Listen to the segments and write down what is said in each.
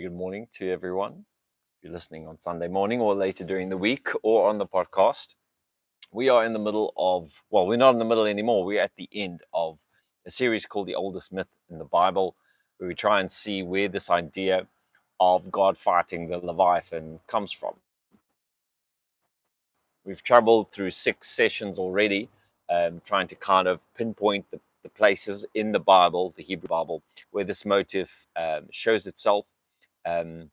good morning to everyone. If you're listening on Sunday morning or later during the week or on the podcast, we are in the middle of, well, we're not in the middle anymore. We're at the end of a series called The Oldest Myth in the Bible, where we try and see where this idea of God fighting the Leviathan comes from. We've traveled through 6 sessions already, trying to kind of pinpoint the places in the Bible, the Hebrew Bible, where this motif shows itself. Um,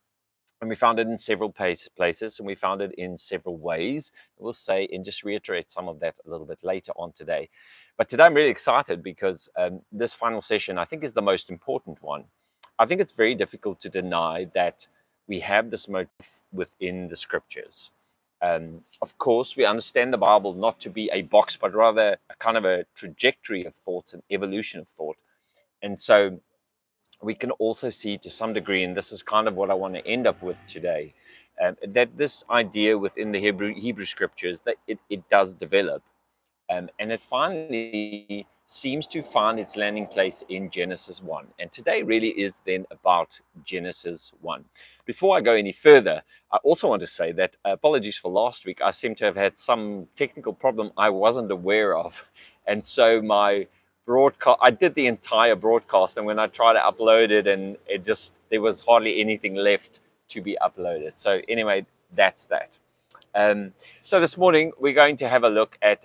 and we found it in several places, and we found it in several ways. We'll say and just reiterate some of that a little bit later on today. But today I'm really excited because this final session, I think, is the most important one. I think it's very difficult to deny that we have this motif within the scriptures. Of course, we understand the Bible not to be a box, but rather a kind of a trajectory of thought, an evolution of thought. And so we can also see to some degree, and this is kind of what I want to end up with today, that this idea within the Hebrew scriptures, that it does develop. And it finally seems to find its landing place in Genesis 1. And today really is then about Genesis 1. Before I go any further, I also want to say that apologies for last week. I seem to have had some technical problem I wasn't aware of. And so my broadcast, I did the entire broadcast, and when I tried to upload it, and there was hardly anything left to be uploaded. So anyway, that's that. So this morning, we're going to have a look at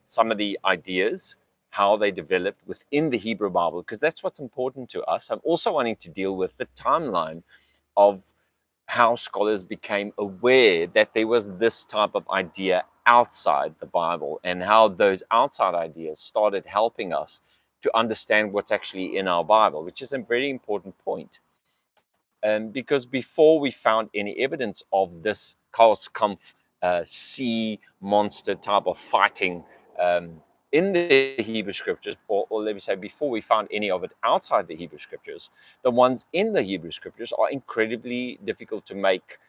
some of the ideas, how they developed within the Hebrew Bible, because that's what's important to us. I'm also wanting to deal with the timeline of how scholars became aware that there was this type of idea outside the Bible, and how those outside ideas started helping us to understand what's actually in our Bible, which is a very important point. Because before we found any evidence of this Chaoskampf sea monster type of fighting in the Hebrew scriptures, or let me say, before we found any of it outside the Hebrew scriptures, the ones in the Hebrew scriptures are incredibly difficult to make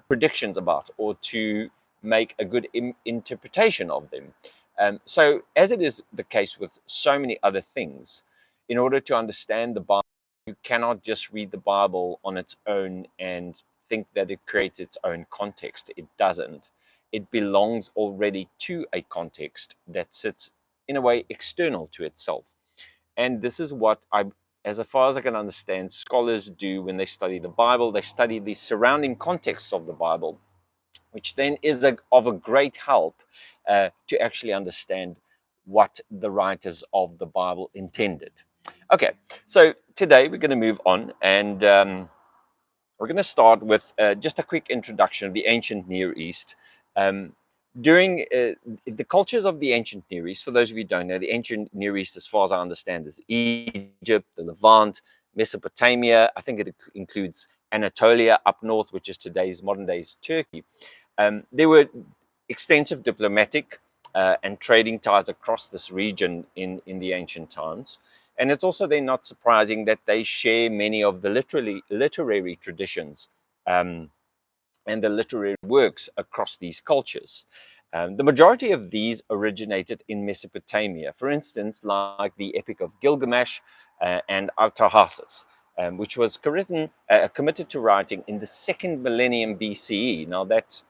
predictions about, or to make a good interpretation of them. So, as it is the case with so many other things, in order to understand the Bible, you cannot just read the Bible on its own and think that it creates its own context. It doesn't. It belongs already to a context that sits in a way external to itself. And this is what as far as I can understand, scholars do when they study the Bible. They study the surrounding context of the Bible, which then is of a great help to actually understand what the writers of the Bible intended. Okay, so today we're going to move on, and we're going to start with just a quick introduction of the ancient Near East. During the cultures of the ancient Near East, for those of you who don't know, the ancient Near East, as far as I understand, is Egypt, the Levant, Mesopotamia. I think it includes Anatolia up north, which is today's modern day's Turkey. There were extensive diplomatic and trading ties across this region in the ancient times. And it's also then not surprising that they share many of the literary traditions and the literary works across these cultures. The majority of these originated in Mesopotamia, for instance, like the Epic of Gilgamesh and Artaxerxes, which was committed to writing in the 2nd millennium BCE. Now that's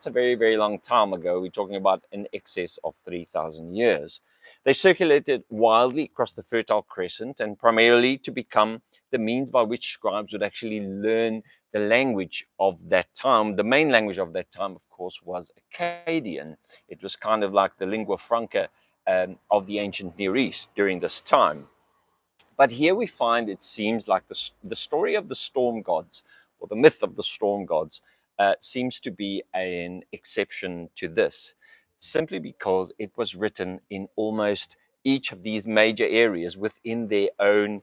a very, very long time ago. We're talking about in excess of 3,000 years. They circulated wildly across the Fertile Crescent, and primarily to become the means by which scribes would actually learn the language of that time. The main language of that time, of course, was Akkadian. It was kind of like the lingua franca of the ancient Near East during this time. But here we find, it seems like the story of the storm gods, or the myth of the storm gods, seems to be an exception to this, simply because it was written in almost each of these major areas within their own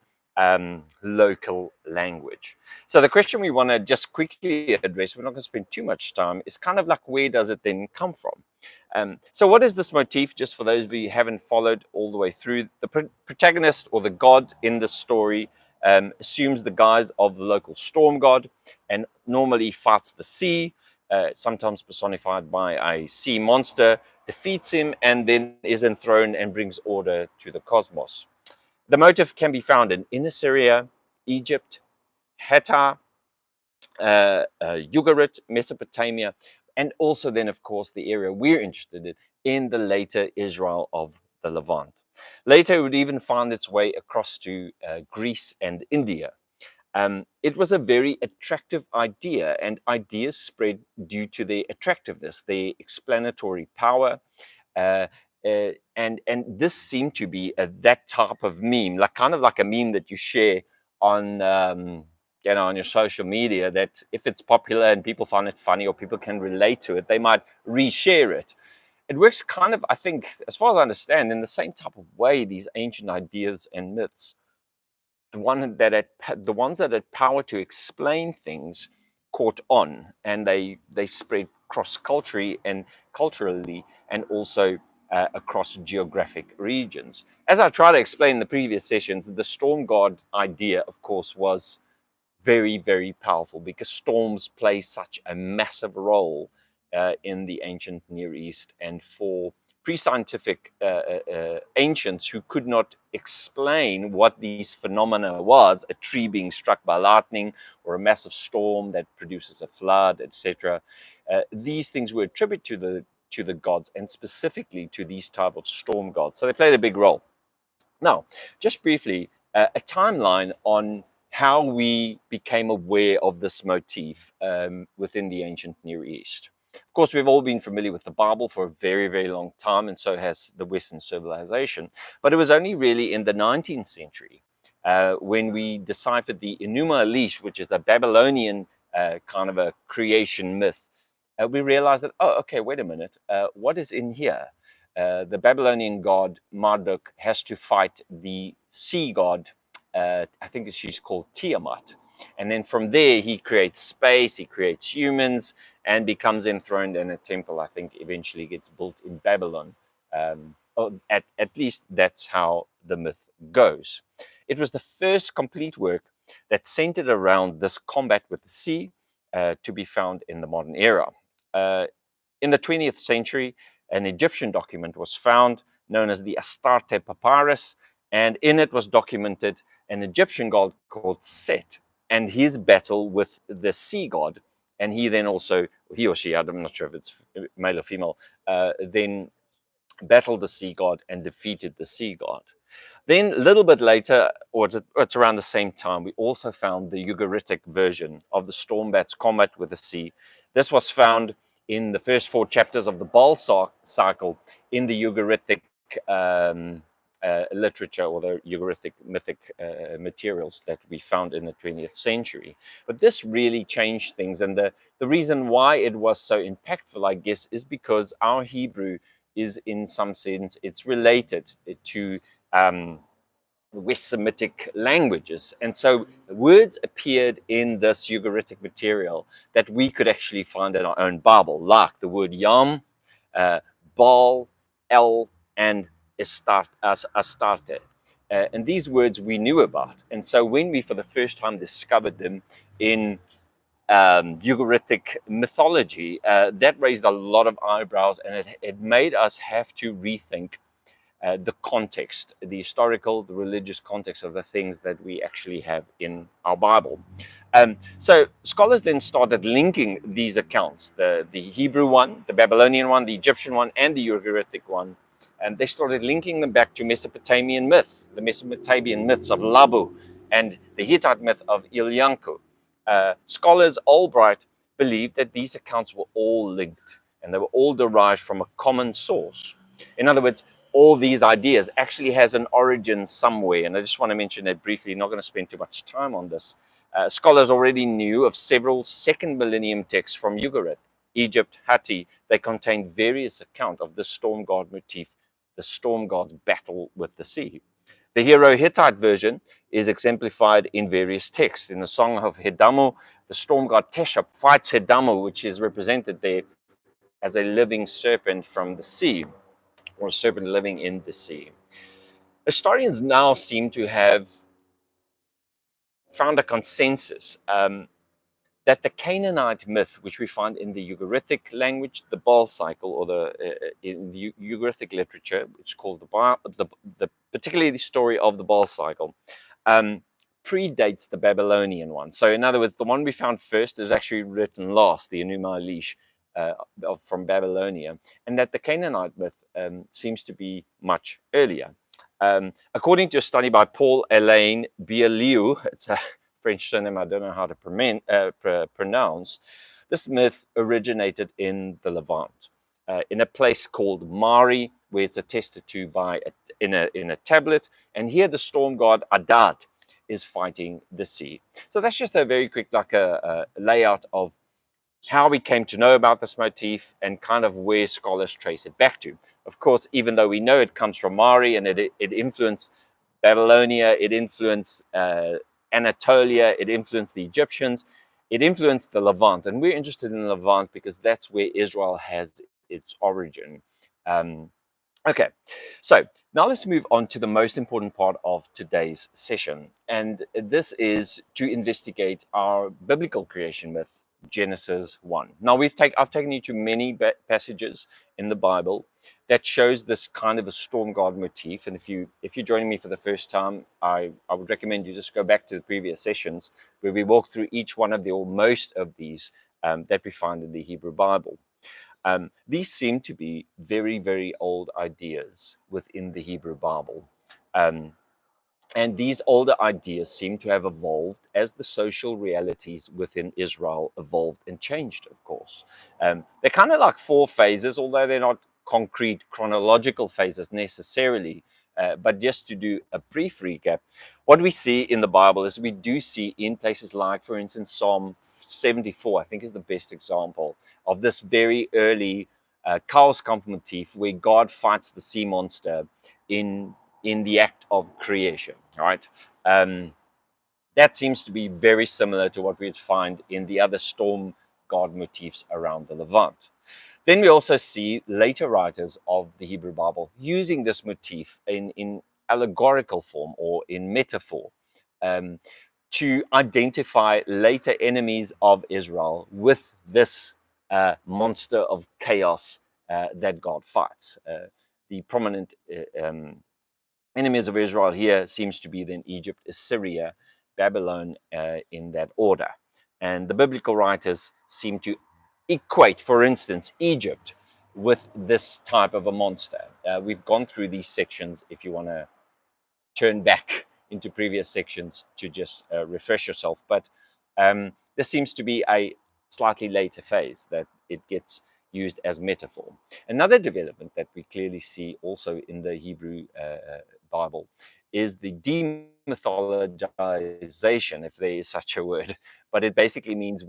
local language. So the question we want to just quickly address, we're not going to spend too much time, is kind of like, where does it then come from? So what is this motif? Just for those of you who haven't followed all the way through, the protagonist, or the god in the story, assumes the guise of the local storm god, and normally fights the sea, sometimes personified by a sea monster, defeats him, and then is enthroned and brings order to the cosmos. The motif can be found in Inner Syria, Egypt, Hatta, Ugarit, Mesopotamia, and also then, of course, the area we're interested in the later Israel of the Levant. Later, it would even find its way across to Greece and India. It was a very attractive idea, and ideas spread due to their attractiveness, their explanatory power, uh, and this seemed to be that type of meme, like kind of like a meme that you share on on your social media. That if it's popular and people find it funny or people can relate to it, they might reshare it. It works kind of, I think, as far as I understand, in the same type of way. These ancient ideas and myths, the ones that had power to explain things, caught on, and they spread culturally, and also across geographic regions. As I try to explain in the previous sessions, the storm god idea, of course, was very, very powerful because storms play such a massive role in the ancient Near East, and for pre-scientific ancients who could not explain what these phenomena was, a tree being struck by lightning or a massive storm that produces a flood, etc. These things were attributed to the gods, and specifically to these type of storm gods. So they played a big role. Now, just briefly, a timeline on how we became aware of this motif within the ancient Near East. Of course, we've all been familiar with the Bible for a very, very long time, and so has the Western civilization. But it was only really in the 19th century when we deciphered the Enuma Elish, which is a Babylonian kind of a creation myth. We realized that, oh, okay, wait a minute, what is in here? The Babylonian god Marduk has to fight the sea god. I think she's called Tiamat. And then from there, he creates space, he creates humans, and becomes enthroned in a temple. I think eventually gets built in Babylon. At least that's how the myth goes. It was the first complete work that centered around this combat with the sea to be found in the modern era. In the 20th century, an Egyptian document was found known as the Astarte Papyrus, and in it was documented an Egyptian god called Set and his battle with the sea god. And he then also, he or she, I'm not sure if it's male or female, then battled the sea god and defeated the sea god. Then a little bit later, or it's around the same time, we also found the Ugaritic version of the storm bat's combat with the sea. This was found in the first 4 chapters of the Baal cycle in the Ugaritic literature, or the Ugaritic mythic materials that we found in the 20th century. But this really changed things, and the reason why it was so impactful, I guess, is because our Hebrew is, in some sense, it's related to West Semitic languages. And so words appeared in this Ugaritic material that we could actually find in our own Bible, like the word Yam, Baal, El, and Astarte. And these words we knew about. And so when we, for the first time, discovered them in Ugaritic mythology, that raised a lot of eyebrows, and it made us have to rethink the context, the historical, the religious context of the things that we actually have in our Bible. So scholars then started linking these accounts, the Hebrew one, the Babylonian one, the Egyptian one, and the Ugaritic one, and they started linking them back to Mesopotamian myth, the Mesopotamian myths of Labu, and the Hittite myth of Ilyanku. Scholars Albright believed that these accounts were all linked, and they were all derived from a common source. In other words, all these ideas actually has an origin somewhere. And I just want to mention that briefly, not going to spend too much time on this. Scholars already knew of several second millennium texts from Ugarit, Egypt, Hatti. They contain various accounts of the storm god motif, the storm god's battle with the sea. The hero Hittite version is exemplified in various texts. In the Song of Hidamu, the storm god Teshub fights Hidamu, which is represented there as a living serpent from the sea, or a serpent living in the sea. Historians now seem to have found a consensus that the Canaanite myth, which we find in the Ugaritic language, the Baal cycle, or in the Ugaritic literature, which is called particularly the story of the Baal cycle, predates the Babylonian one. So in other words, the one we found first is actually written last, the Enuma Elish from Babylonia, and that the Canaanite myth seems to be much earlier. According to a study by Paul Alain Bielieu, it's a French surname I don't know how to pronounce, this myth originated in the Levant, in a place called Mari, where it's attested to in a tablet. And here the storm god Adad is fighting the sea. So that's just a very quick, like a layout of how we came to know about this motif and kind of where scholars trace it back to. Of course, even though we know it comes from Mari and it influenced Babylonia, it influenced Anatolia, it influenced the Egyptians, it influenced the Levant. And we're interested in the Levant because that's where Israel has its origin. Okay, so now let's move on to the most important part of today's session. And this is to investigate our biblical creation myth, Genesis 1. Now, I've taken you to many passages in the Bible that shows this kind of a storm god motif. And if you're joining me for the first time, I would recommend you just go back to the previous sessions where we walk through each one of or most of these that we find in the Hebrew Bible. These seem to be very, very old ideas within the Hebrew Bible. And these older ideas seem to have evolved as the social realities within Israel evolved and changed, of course. They're kind of like four phases, although they're not concrete chronological phases necessarily. But just to do a brief recap, what we see in the Bible is we do see in places like, for instance, Psalm 74, I think is the best example of this very early Chaoskampf motif where God fights the sea monster in the act of creation, right? That seems to be very similar to what we'd find in the other storm god motifs around the Levant. Then we also see later writers of the Hebrew Bible using this motif in allegorical form or in metaphor to identify later enemies of Israel with this monster of chaos that God fights. The prominent enemies of Israel here seems to be then Egypt, Assyria, Babylon in that order. And the biblical writers seem to equate, for instance, Egypt with this type of a monster. We've gone through these sections if you want to turn back into previous sections to just refresh yourself. But this seems to be a slightly later phase that it gets used as metaphor. Another development that we clearly see also in the Hebrew Bible is the demythologization, if there is such a word. But it basically means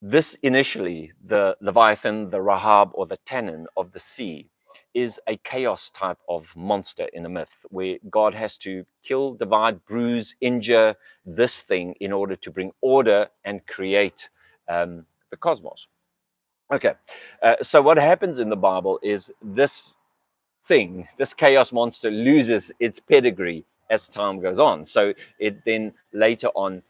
this initially, the Leviathan, the Rahab, or the Tannin of the sea, is a chaos type of monster in a myth where God has to kill, divide, bruise, injure this thing in order to bring order and create the cosmos. Okay, so what happens in the Bible is this chaos monster, loses its pedigree as time goes on. So it then later on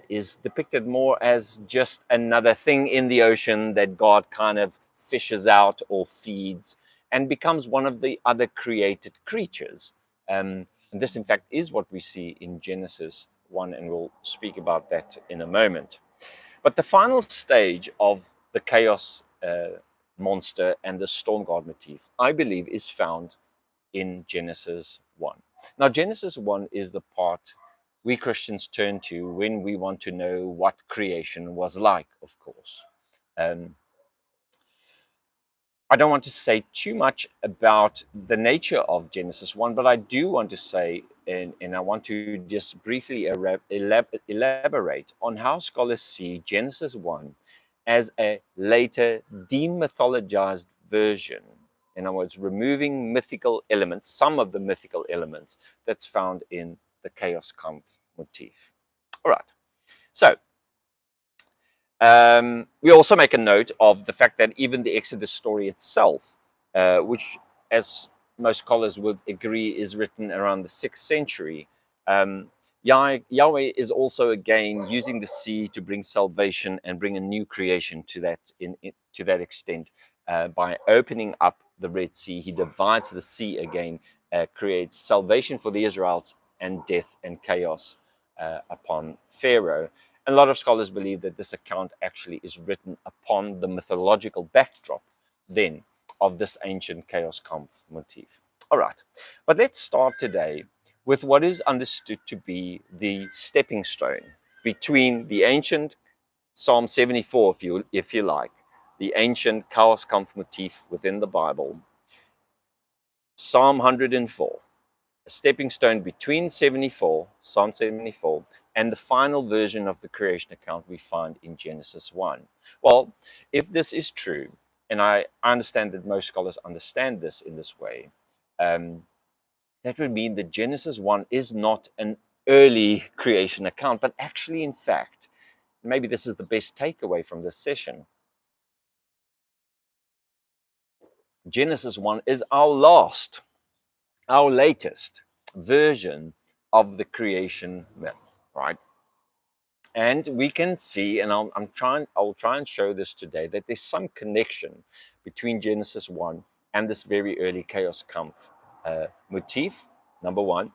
is depicted more as just another thing in the ocean that God kind of fishes out or feeds and becomes one of the other created creatures. And this, in fact, is what we see in Genesis 1, and we'll speak about that in a moment. But the final stage of the chaos monster and the storm god motif, I believe, is found in Genesis 1. Now, Genesis 1 is the part we Christians turn to when we want to know what creation was like, of course. I don't want to say too much about the nature of Genesis 1, but I do want to say, and I want to just briefly elaborate on how scholars see Genesis 1 as a later demythologized version. In other words, removing mythical elements, some of the mythical elements that's found in the Chaoskampf motif. All right, so we also make a note of the fact that even the Exodus story itself, which, as most scholars would agree, is written around the 6th century, Yahweh is also again using the sea to bring salvation and bring a new creation to that extent. By opening up the Red Sea, he divides the sea again, creates salvation for the Israelites and death and chaos upon Pharaoh. And a lot of scholars believe that this account actually is written upon the mythological backdrop then of this ancient Chaoskampf motif. All right, but let's start today with what is understood to be the stepping stone between the ancient Psalm 74, if you like, the ancient Chaoskampf motif within the Bible, Psalm 104, a stepping stone between Psalm 74, and the final version of the creation account we find in Genesis 1. Well, if this is true, and I understand that most scholars understand this in this way, that would mean that Genesis 1 is not an early creation account, but actually, in fact, maybe this is the best takeaway from this session. Genesis 1 is our latest version of the creation myth, right? And we can see, and I'll try and show this today, that there's some connection between Genesis 1 and this very early Chaoskampf motif, number one.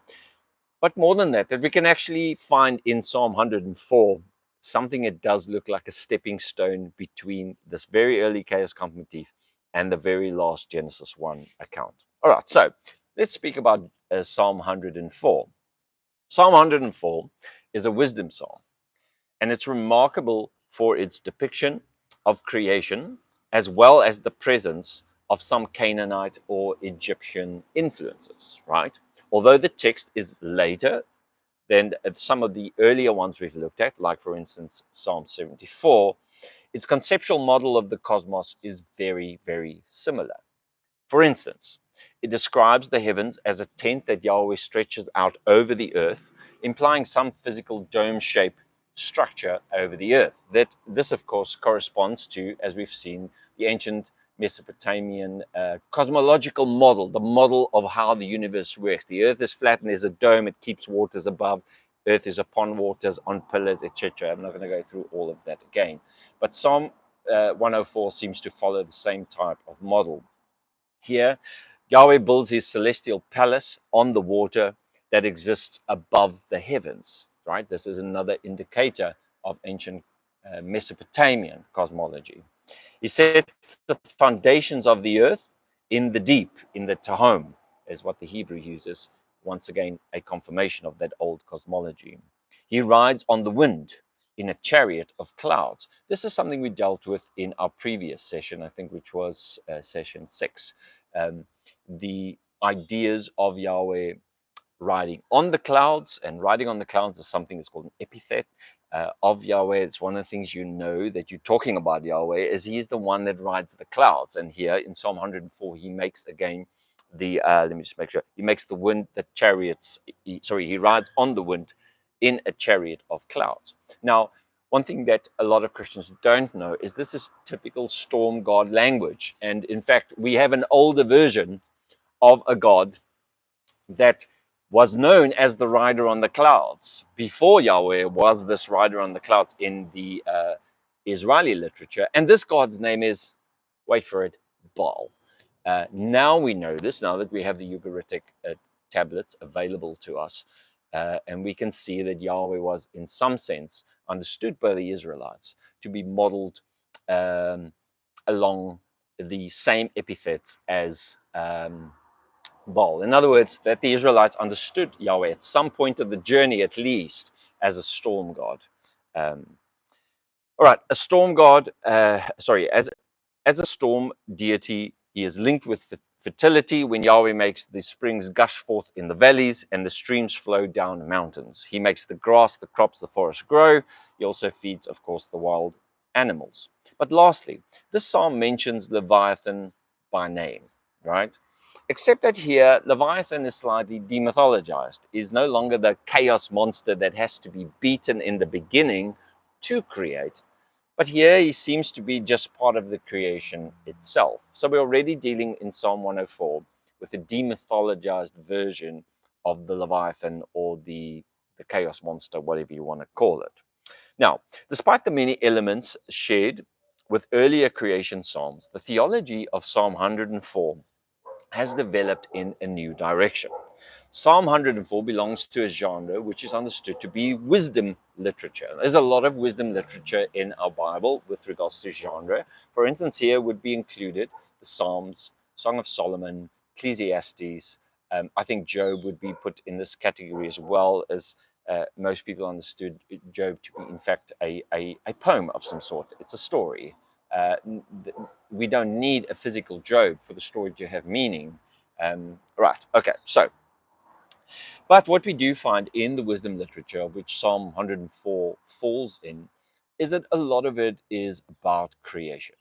But more than that, that we can actually find in Psalm 104 something that does look like a stepping stone between this very early Chaoskampf motif and the very last Genesis 1 account. All right, so let's speak about Psalm 104. Psalm 104 is a wisdom psalm, and it's remarkable for its depiction of creation as well as the presence of some Canaanite or Egyptian influences, right? Although the text is later than some of the earlier ones we've looked at, like for instance Psalm 74, its conceptual model of the cosmos is very, very similar. For instance, it describes the heavens as a tent that Yahweh stretches out over the earth, implying some physical dome-shaped structure over the earth. This, of course, corresponds to, as we've seen, the ancient Mesopotamian cosmological model, the model of how the universe works. The earth is flat and there's a dome, it keeps waters above. Earth is upon waters, on pillars, etc. I'm not going to go through all of that again. But Psalm 104 seems to follow the same type of model. Here, Yahweh builds his celestial palace on the water that exists above the heavens, right? This is another indicator of ancient Mesopotamian cosmology. He sets the foundations of the earth in the deep, in the Tahom, is what the Hebrew uses. Once again, a confirmation of that old cosmology. He rides on the wind in a chariot of clouds. This is something we dealt with in our previous session, I think, which was session 6. The ideas of Yahweh riding on the clouds, and riding on the clouds is something that's called an epithet of Yahweh. It's one of the things you know that you're talking about Yahweh, is he is the one that rides the clouds. And here in Psalm 104, he makes again the, let me just make sure, he makes the wind, the chariots, he rides on the wind in a chariot of clouds. Now, one thing that a lot of Christians don't know is this is typical storm god language. And in fact, we have an older version of a god that was known as the rider on the clouds. Before Yahweh was this rider on the clouds in the Israeli literature. And this god's name is, wait for it, Baal. Now we know this, now that we have the Ugaritic tablets available to us. And we can see that Yahweh was, in some sense, understood by the Israelites to be modeled along the same epithets as Baal. In other words, that the Israelites understood Yahweh at some point of the journey, at least, as a storm god. All right, a storm god, as a storm deity, he is linked with fertility. When Yahweh makes the springs gush forth in the valleys and the streams flow down the mountains. He makes the grass, the crops, the forest grow. He also feeds, of course, the wild animals. But lastly, this psalm mentions Leviathan by name, right? Except that here, Leviathan is slightly demythologized. He's no longer the chaos monster that has to be beaten in the beginning to create. But here he seems to be just part of the creation itself. So we're already dealing in Psalm 104 with a demythologized version of the Leviathan, or the chaos monster, whatever you want to call it. Now, despite the many elements shared with earlier creation psalms, the theology of Psalm 104 has developed in a new direction. Psalm 104 belongs to a genre which is understood to be wisdom literature. There's a lot of wisdom literature in our Bible with regards to genre. For instance, here would be included the Psalms, Song of Solomon, Ecclesiastes. I think Job would be put in this category as well, as most people understood Job to be, in fact, a poem of some sort. It's a story. Uh, we don't need a physical Job for the story to have meaning. Right, okay, so but what we do find in the wisdom literature, which Psalm 104 falls in, is that a lot of it is about creation.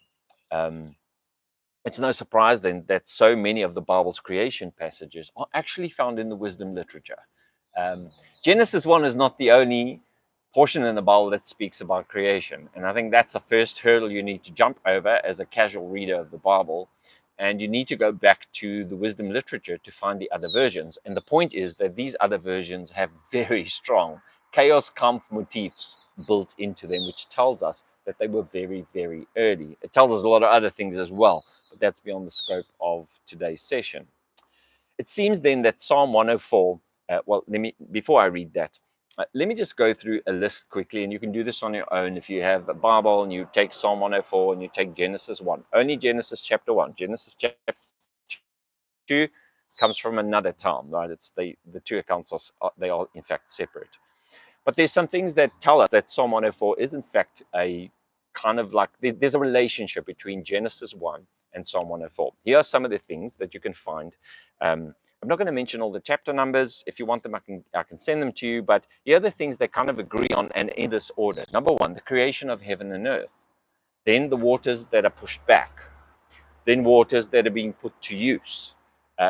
Um, it's no surprise then that so many of the Bible's creation passages are actually found in the wisdom literature. Um, Genesis 1 is not the only portion in the Bible that speaks about creation. And I think that's the first hurdle you need to jump over as a casual reader of the Bible. And you need to go back to the wisdom literature to find the other versions. And the point is that these other versions have very strong Chaoskampf motifs built into them, which tells us that they were very, very early. It tells us a lot of other things as well, but that's beyond the scope of today's session. It seems then that Psalm 104, before I read that, let me just go through a list quickly, and you can do this on your own if you have a Bible and you take Psalm 104 and you take Genesis 1. Only Genesis chapter 1. Genesis chapter 2 comes from another time, right? It's the two accounts they are in fact separate. But there's some things that tell us that Psalm 104 is in fact a kind of like there's a relationship between Genesis 1 and Psalm 104. Here are some of the things that you can find. I'm not going to mention all the chapter numbers. If you want them, I can send them to you. But here are the things they kind of agree on and in this order. Number one, the creation of heaven and earth. Then the waters that are pushed back. Then waters that are being put to use.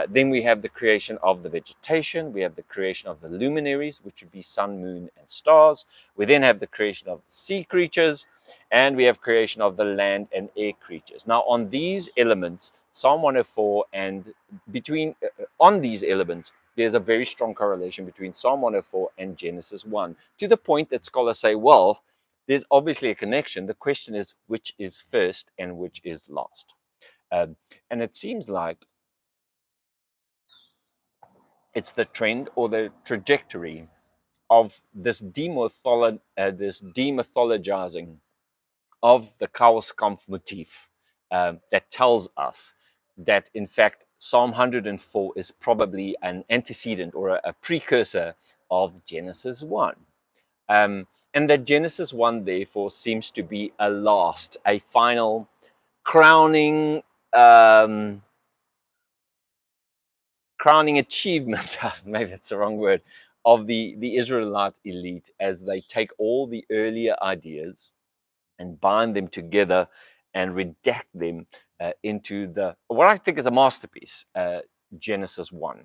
Then we have the creation of the vegetation. We have the creation of the luminaries, which would be sun, moon, and stars. We then have the creation of the sea creatures, and we have creation of the land and air creatures. Now, on these elements, Psalm 104 and on these elements, there's a very strong correlation between Psalm 104 and Genesis 1, to the point that scholars say, well, there's obviously a connection. The question is, which is first and which is last? And it seems like it's the trend or the trajectory of this demythologizing of the Chaoskampf motif that tells us that, in fact, Psalm 104 is probably an antecedent or a precursor of Genesis 1. And that Genesis 1, therefore, seems to be a final crowning crowning achievement, maybe that's the wrong word, of the Israelite elite as they take all the earlier ideas and bind them together and redact them into what I think is a masterpiece, Genesis 1.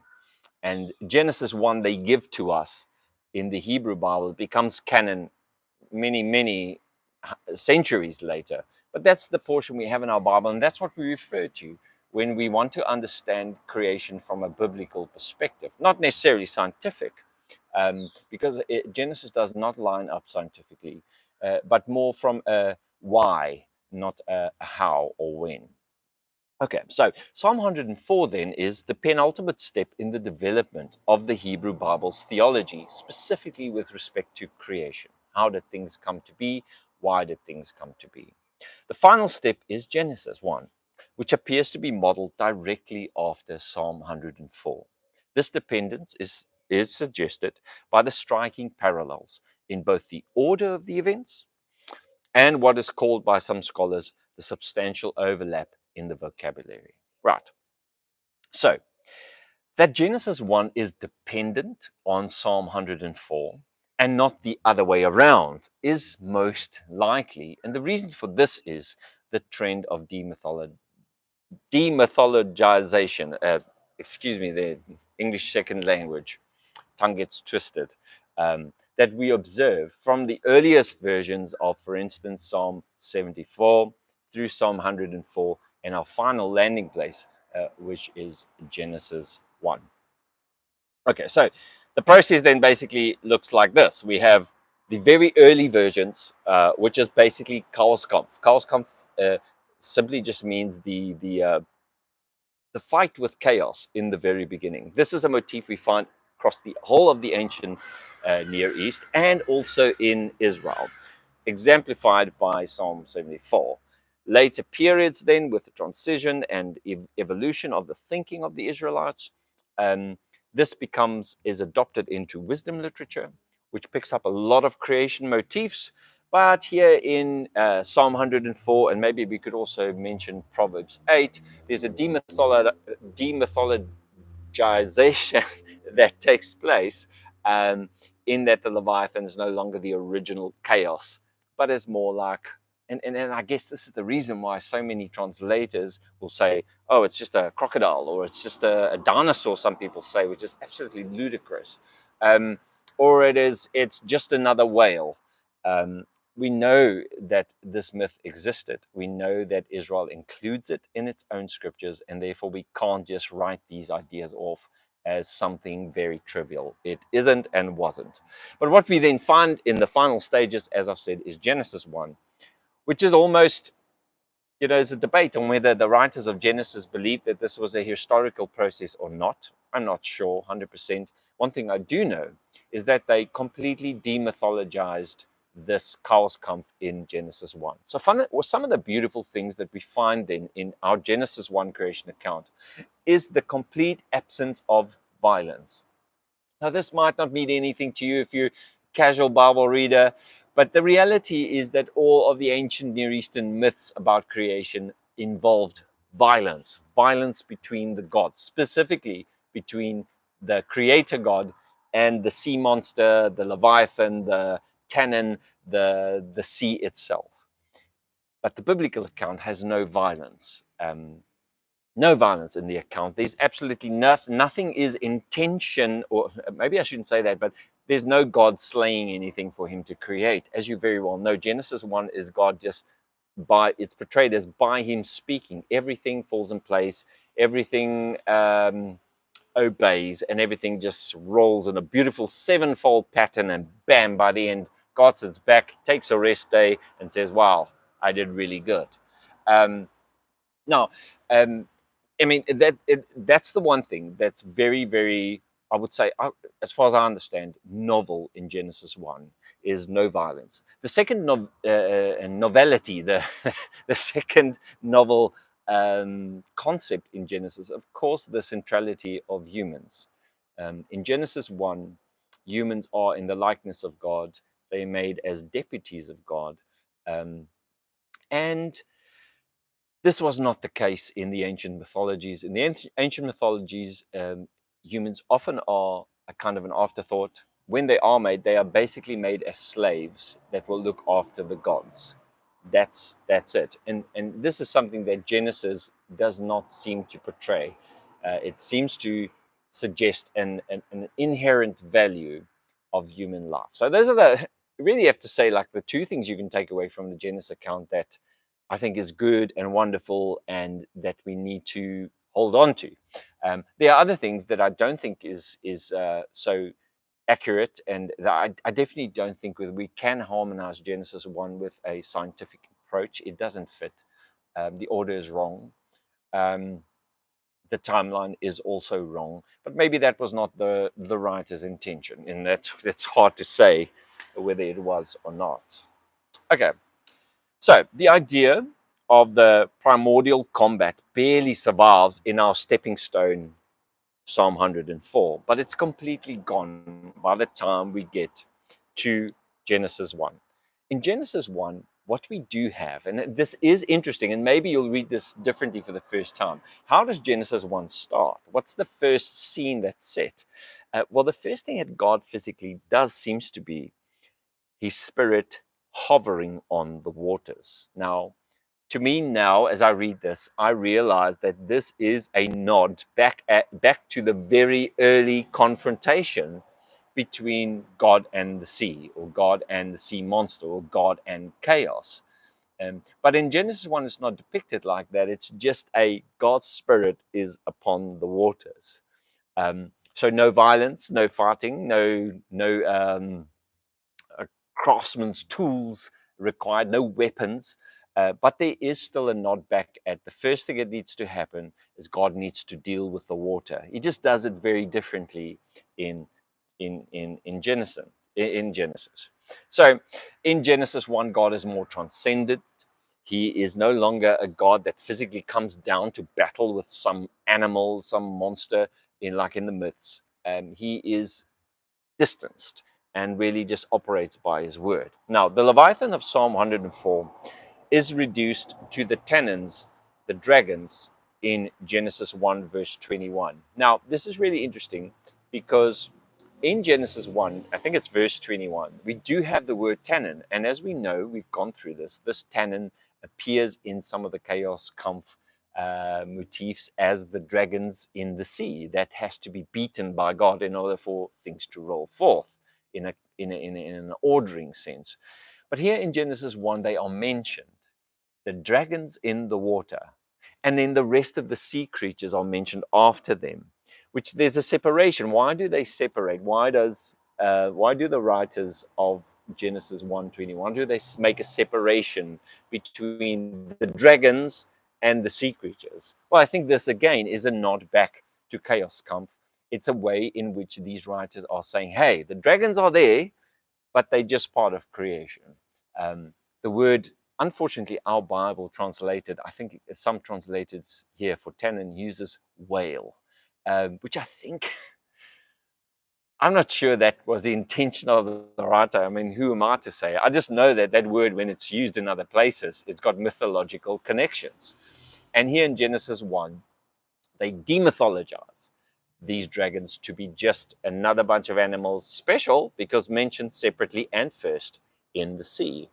And Genesis 1 they give to us in the Hebrew Bible. It becomes canon many, many centuries later. But that's the portion we have in our Bible, and that's what we refer to when we want to understand creation from a biblical perspective, not necessarily scientific, because Genesis does not line up scientifically, but more from a why, not a how or when. Okay, so Psalm 104 then is the penultimate step in the development of the Hebrew Bible's theology, specifically with respect to creation. How did things come to be? Why did things come to be? The final step is Genesis 1, which appears to be modeled directly after Psalm 104. This dependence is suggested by the striking parallels in both the order of the events and what is called by some scholars the substantial overlap in the vocabulary. Right. So, that Genesis 1 is dependent on Psalm 104 and not the other way around is most likely. And the reason for this is the trend of demythologization. Excuse me, the English second language, tongue gets twisted. That we observe from the earliest versions of, for instance, Psalm 74 through Psalm 104, and our final landing place, which is Genesis 1. Okay, so the process then basically looks like this. We have the very early versions, which is basically Chaoskampf. Chaoskampf simply just means the fight with chaos in the very beginning. This is a motif we find across the whole of the ancient Near East and also in Israel, exemplified by Psalm 74. Later periods, then, with the transition and evolution of the thinking of the Israelites, um, this is adopted into wisdom literature, which picks up a lot of creation motifs. But here in Psalm 104, and maybe we could also mention Proverbs 8, there's a demythologization that takes place, in that the Leviathan is no longer the original chaos, but is more like, and I guess this is the reason why so many translators will say, oh, it's just a crocodile, or it's just a dinosaur, some people say, which is absolutely ludicrous. Or it's just another whale. We know that this myth existed. We know that Israel includes it in its own scriptures, and therefore we can't just write these ideas off as something very trivial. It isn't and wasn't. But what we then find in the final stages, as I've said, is Genesis 1, which is almost, there's a debate on whether the writers of Genesis believed that this was a historical process or not. I'm not sure 100%. One thing I do know is that they completely demythologized this Chaoskampf in Genesis 1. So some of the beautiful things that we find then in our Genesis 1 creation account is the complete absence of violence. Now, this might not mean anything to you if you're a casual Bible reader, but the reality is that all of the ancient Near Eastern myths about creation involved violence between the gods, specifically between the creator God and the sea monster, the Leviathan, the Tannin, the sea itself. But the biblical account has no violence. No violence in the account. There's absolutely nothing is intention, or maybe I shouldn't say that, but there's no God slaying anything for him to create. As you very well know, Genesis 1 is God it's portrayed as by him speaking. Everything falls in place, everything obeys, and everything just rolls in a beautiful sevenfold pattern, and bam, by the end, God sits back, takes a rest day, and says, wow, I did really good. Now, I mean, that's the one thing that's very, very, I would say, as far as I understand, novel in Genesis 1 is no violence. The second novelty, the second novel concept in Genesis, of course, the centrality of humans. In Genesis 1, humans are in the likeness of God. They're made as deputies of God. And this was not the case in the ancient mythologies. In the ancient mythologies, humans often are a kind of an afterthought. When they are made, they are basically made as slaves that will look after the gods. That's it. And this is something that Genesis does not seem to portray. It seems to suggest an inherent value of human life. So those are really have to say, like, the two things you can take away from the Genesis account that I think is good and wonderful, and that we need to hold on to. There are other things that I don't think is so accurate, and that I definitely don't think we can harmonize Genesis 1 with a scientific approach. It doesn't fit. The order is wrong. The timeline is also wrong, but maybe that was not the writer's intention, and that's hard to say whether it was or not. Okay. So the idea of the primordial combat barely survives in our stepping stone, Psalm 104, but it's completely gone by the time we get to Genesis 1. In Genesis 1, what we do have, and this is interesting, and maybe you'll read this differently for the first time. How does Genesis 1 start? What's the first scene that's set? Well, the first thing that God physically does seems to be his spirit hovering on the waters. Now, to me now, as I read this, I realize that this is a nod back to the very early confrontation between God and the sea, or God and the sea monster, or God and chaos. But in Genesis 1, it's not depicted like that. It's just God's spirit is upon the waters. So no violence, no fighting, no craftsman's tools required, no weapons. But there is still a nod back at the first thing that needs to happen is God needs to deal with the water. He just does it very differently in Genesis. In Genesis. So in Genesis 1, God is more transcendent. He is no longer a God that physically comes down to battle with some animal, some monster in the myths. He is distanced and really just operates by his word. Now, the Leviathan of Psalm 104 is reduced to the tannins, the dragons, in Genesis 1, verse 21. Now, this is really interesting because in Genesis 1, I think it's verse 21, we do have the word tannin. And as we know, we've gone through this tannin appears in some of the Chaoskampf motifs as the dragons in the sea that has to be beaten by God in order for things to roll forth in an ordering sense. But here in Genesis 1, they are mentioned, the dragons in the water, and then the rest of the sea creatures are mentioned after them, which there's a separation. Why do they separate? Why do the writers of Genesis 1:21 do they make a separation between the dragons and the sea creatures? Well, I think this again is a nod back to Chaoskampf. It's a way in which these writers are saying, hey, the dragons are there, but they're just part of creation. The word, unfortunately, our Bible translated, I think some translators here for tannin uses whale, which I think, I'm not sure that was the intention of the writer. I mean, who am I to say? I just know that that word, when it's used in other places, it's got mythological connections. And here in Genesis 1, they demythologize these dragons to be just another bunch of animals, special because mentioned separately and first in the sea.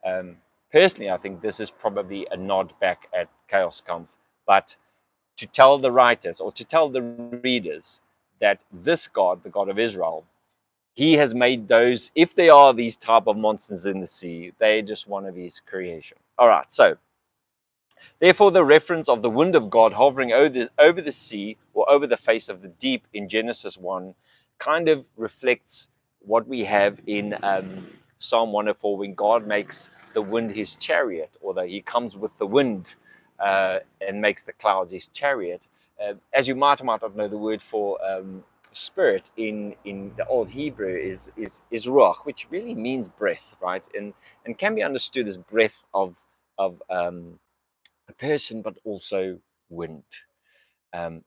Um, Personally, I think this is probably a nod back at Chaoskampf, but to tell the writers or to tell the readers that this God, the God of Israel, he has made those, if they are these type of monsters in the sea, they're just one of his creation. All right, so therefore, the reference of the wind of God hovering over the sea or over the face of the deep in Genesis 1 kind of reflects what we have in Psalm 104 when God makes the wind his chariot, or that he comes with the wind and makes the clouds his chariot. As you might or might not know, the word for spirit in the Old Hebrew is ruach, which really means breath, right? And can be understood as breath of a person, but also wind.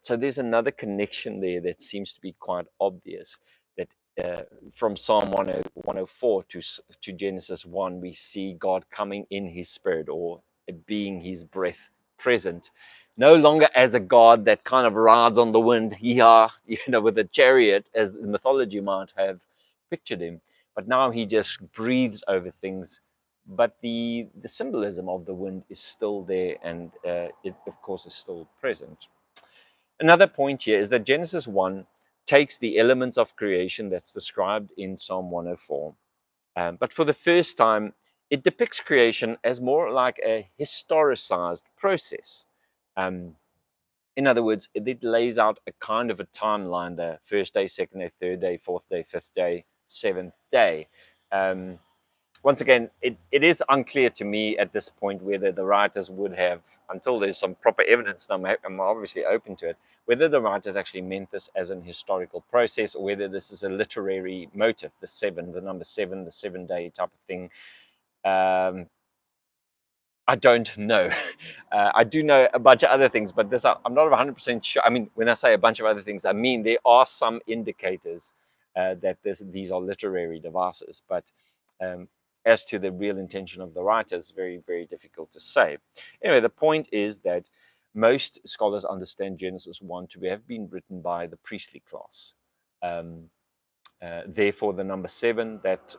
So there's another connection there that seems to be quite obvious. That from Psalm 104 to Genesis 1, we see God coming in his spirit, or being his breath present. No longer as a God that kind of rides on the wind, with a chariot, as the mythology might have pictured him. But now he just breathes over things. But the symbolism of the wind is still there, and it, of course, is still present. Another point here is that Genesis 1 takes the elements of creation that's described in Psalm 104, but for the first time, it depicts creation as more like a historicized process. Um, in other words, it lays out a kind of a timeline: the first day, second day, third day, fourth day, fifth day, seventh day. Once again, it is unclear to me at this point whether the writers would have, until there's some proper evidence, and I'm obviously open to it, whether the writers actually meant this as an historical process, or whether this is a literary motive, the number seven, the 7 day type of thing. I don't know. I do know a bunch of other things, but this I'm not 100% sure. I mean, when I say a bunch of other things, I mean there are some indicators that these are literary devices, but as to the real intention of the writers, very, very difficult to say. Anyway, the point is that most scholars understand Genesis 1 to have been written by the priestly class. Therefore, the number 7 that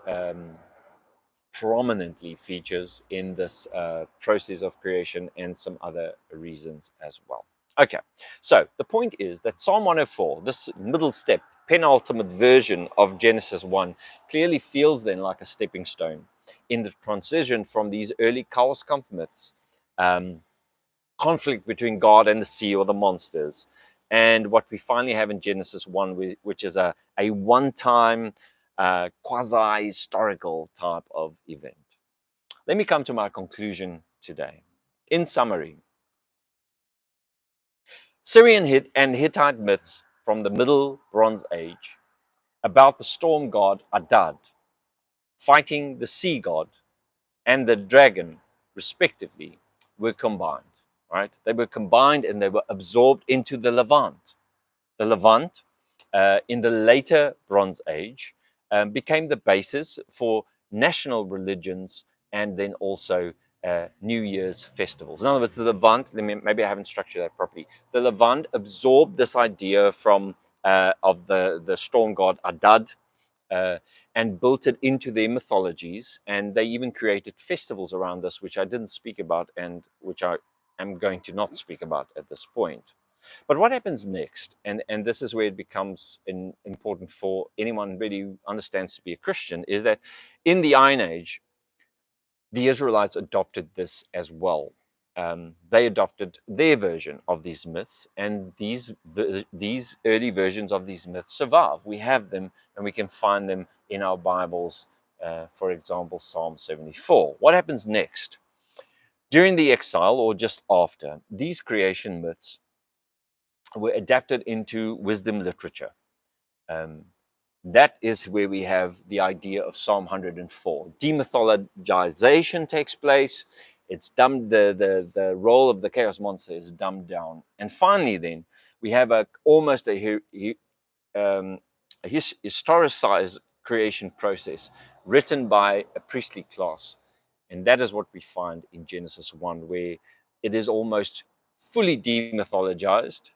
prominently features in this process of creation, and some other reasons as well. Okay, so the point is that Psalm 104, this middle step, penultimate version of Genesis 1, clearly feels then like a stepping stone in the transition from these early Chaoskampf myths, conflict between God and the sea or the monsters, and what we finally have in Genesis 1, which is a one-time quasi-historical type of event. Let me come to my conclusion today. In summary, Syrian and Hittite myths from the Middle Bronze Age about the storm god Adad fighting the sea god and the dragon, respectively, were combined. Right? They were combined and they were absorbed into the Levant. The Levant, in the later Bronze Age, became the basis for national religions and then also New Year's festivals. In other words, the Levant, maybe I haven't structured that properly. The Levant absorbed this idea from of the storm god Adad, uh, and built it into their mythologies. And they even created festivals around this, which I didn't speak about and which I am going to not speak about at this point. But what happens next? And this is where it becomes important for anyone really who understands to be a Christian, is that in the Iron Age, the Israelites adopted this as well. They adopted their version of these myths, and these early versions of these myths survive. We have them, and we can find them in our Bibles. For example, Psalm 74. What happens next? During the exile, or just after, these creation myths were adapted into wisdom literature. Um, that is where we have the idea of Psalm 104. Demythologization takes place. It's dumbed, the role of the chaos monster is dumbed down. And finally, then, we have almost a historicized creation process written by a priestly class. And that is what we find in Genesis 1, where it is almost fully demythologized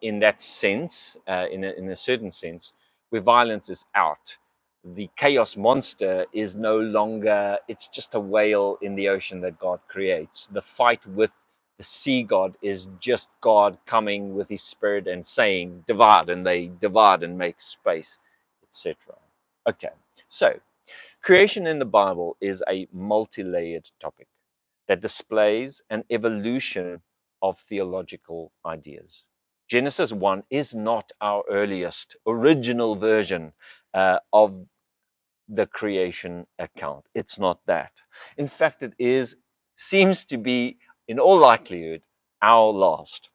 in that sense, in a certain sense, where violence is out. The chaos monster is no longer, it's just a whale in the ocean that God creates. The fight with the sea god is just God coming with his spirit and saying, divide, and they divide and make space, etc. Okay, so creation in the Bible is a multi layered topic that displays an evolution of theological ideas. Genesis 1 is not our earliest original version of the creation account. It's not that. In fact, seems to be, in all likelihood, our last.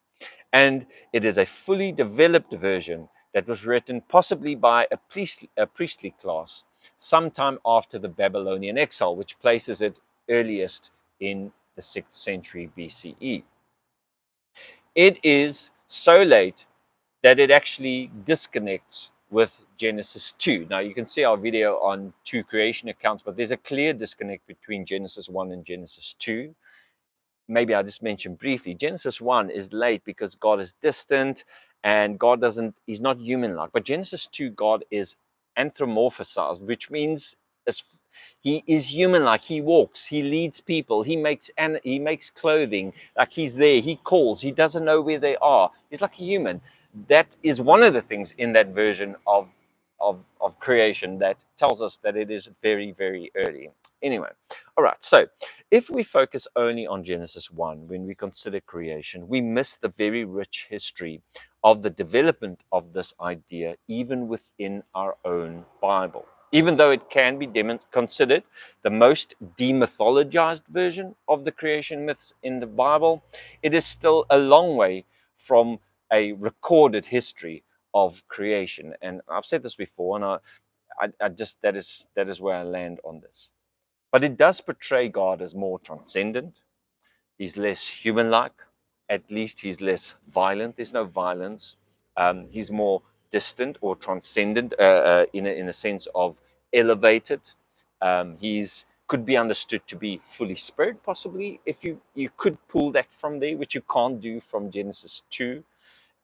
And it is a fully developed version that was written possibly by a priestly class sometime after the Babylonian exile, which places it earliest in the 6th century BCE. It is so late that it actually disconnects with Genesis 2. Now, you can see our video on 2 creation accounts, but there's a clear disconnect between Genesis 1 and Genesis 2. Maybe I'll just mention briefly, Genesis 1 is late because God is distant and he's not human-like. But Genesis 2, God is anthropomorphized, which means he is human-like. He walks, he leads people, he makes clothing, like he's there, he calls, he doesn't know where they are. He's like a human. That is one of the things in that version of creation that tells us that it is very, very early. Anyway, all right, so if we focus only on Genesis 1 when we consider creation, we miss the very rich history of the development of this idea even within our own Bible. Even though it can be considered the most demythologized version of the creation myths in the Bible, it is still a long way from a recorded history of creation. And I've said this before, and I just that is where I land on this. But it does portray God as more transcendent. He's less human-like. At least he's less violent. There's no violence. He's more distant or transcendent in a sense of elevated. He's could be understood to be fully spirit, possibly, if you could pull that from there, which you can't do from Genesis 2.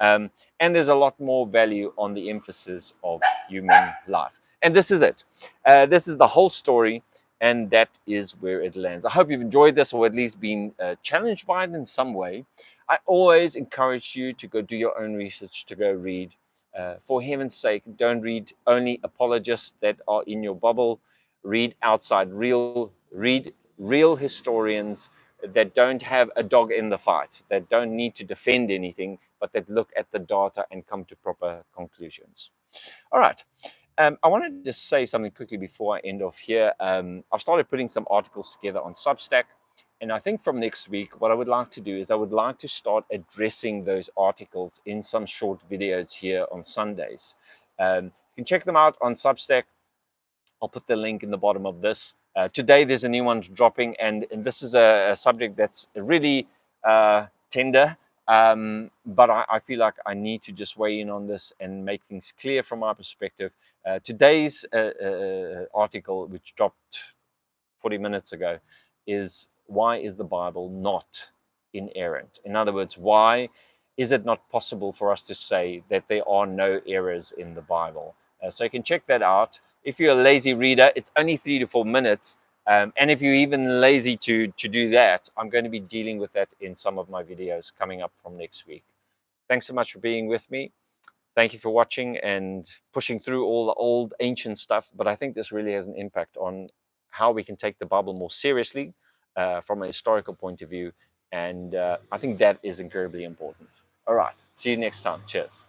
And there's a lot more value on the emphasis of human life. And this is it. This is the whole story, and that is where it lands. I hope you've enjoyed this, or at least been challenged by it in some way. I always encourage you to go do your own research, to go read. For heaven's sake, don't read only apologists that are in your bubble. Read outside, read real historians that don't have a dog in the fight, that don't need to defend anything, but that look at the data and come to proper conclusions. All right. I wanted to just say something quickly before I end off here. I've started putting some articles together on Substack, and I think from next week, what I would like to do is I would like to start addressing those articles in some short videos here on Sundays. You can check them out on Substack. I'll put the link in the bottom of this. Today, there's a new one dropping, and this is a subject that's really tender. But I feel like I need to just weigh in on this and make things clear from my perspective. Today's article, which dropped 40 minutes ago, is why is the Bible not inerrant? In other words, why is it not possible for us to say that there are no errors in the Bible? So you can check that out. If you're a lazy reader, it's only 3 to 4 minutes. And if you're even lazy to do that, I'm going to be dealing with that in some of my videos coming up from next week. Thanks so much for being with me. Thank you for watching and pushing through all the old ancient stuff. But I think this really has an impact on how we can take the Bible more seriously from a historical point of view. And I think that is incredibly important. All right. See you next time. Cheers.